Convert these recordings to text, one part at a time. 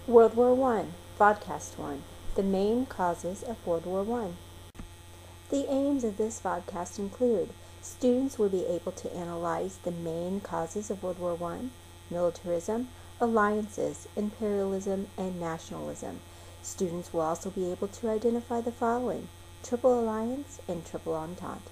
World War I, Vodcast 1, the main causes of World War I. The aims of this vodcast include students will be able to analyze the main causes of World War I, militarism, alliances, imperialism, and nationalism. Students will also be able to identify the following: Triple Alliance and Triple Entente.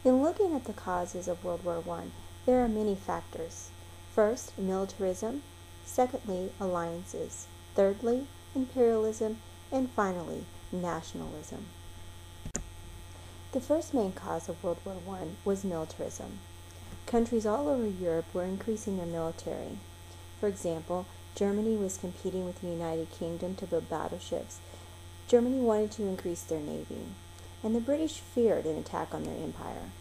In looking at the causes of World War I, there are many factors. First, militarism. Secondly, alliances. Thirdly, imperialism. And finally, nationalism. The first main cause of World War I was militarism. Countries all over Europe were increasing their military. For example, Germany was competing with the United Kingdom to build battleships. Germany wanted to increase their navy, and the British feared an attack on their empire.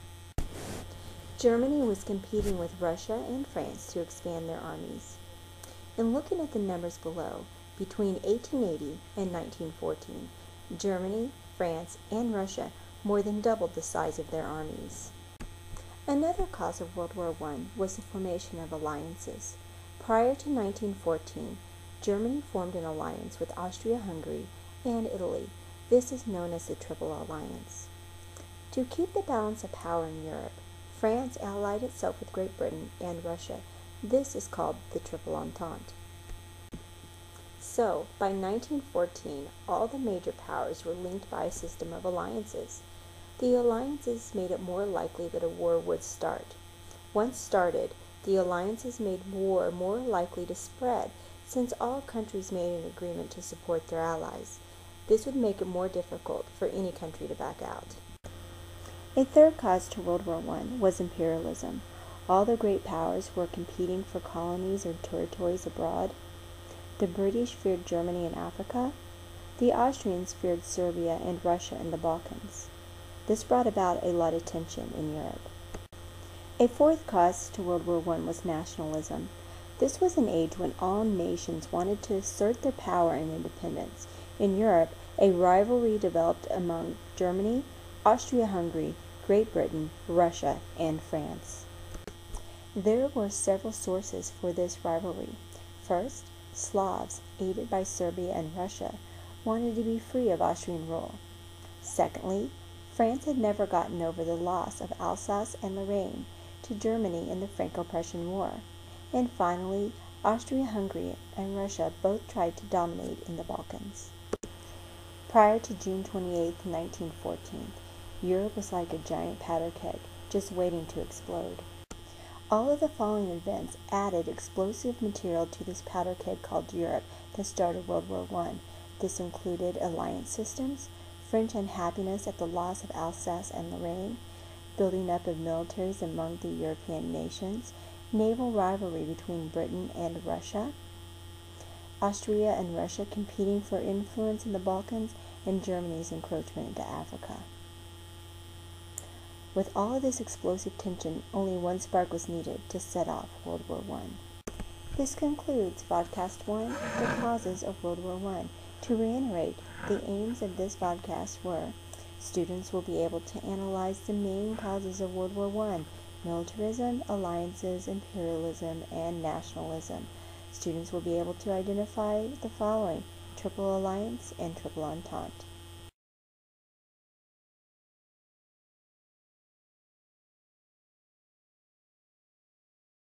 Germany was competing with Russia and France to expand their armies. In looking at the numbers below, between 1880 and 1914, Germany, France, and Russia more than doubled the size of their armies. Another cause of World War I was the formation of alliances. Prior to 1914, Germany formed an alliance with Austria-Hungary and Italy. This is known as the Triple Alliance. To keep the balance of power in Europe, France allied itself with Great Britain and Russia. This is called the Triple Entente. So, by 1914, all the major powers were linked by a system of alliances. The alliances made it more likely that a war would start. Once started, the alliances made war more likely to spread, since all countries made an agreement to support their allies. This would make it more difficult for any country to back out. A third cause to World War I was imperialism. All the great powers were competing for colonies or territories abroad. The British feared Germany in Africa. The Austrians feared Serbia and Russia in the Balkans. This brought about a lot of tension in Europe. A fourth cause to World War I was nationalism. This was an age when all nations wanted to assert their power and independence. In Europe, a rivalry developed among Germany, Austria-Hungary, Great Britain, Russia, and France. There were several sources for this rivalry. First, Slavs, aided by Serbia and Russia, wanted to be free of Austrian rule. Secondly, France had never gotten over the loss of Alsace and Lorraine to Germany in the Franco-Prussian War. And finally, Austria-Hungary and Russia both tried to dominate in the Balkans. Prior to June 28, 1914, Europe was like a giant powder keg, just waiting to explode. All of the following events added explosive material to this powder keg called Europe that started World War I. This included alliance systems, French unhappiness at the loss of Alsace and Lorraine, building up of militaries among the European nations, naval rivalry between Britain and Russia, Austria and Russia competing for influence in the Balkans, and Germany's encroachment into Africa. With all of this explosive tension, only one spark was needed to set off World War I. This concludes Vodcast 1, The Causes of World War I. To reiterate, the aims of this vodcast were: students will be able to analyze the main causes of World War I, militarism, alliances, imperialism, and nationalism. Students will be able to identify the following: Triple Alliance and Triple Entente.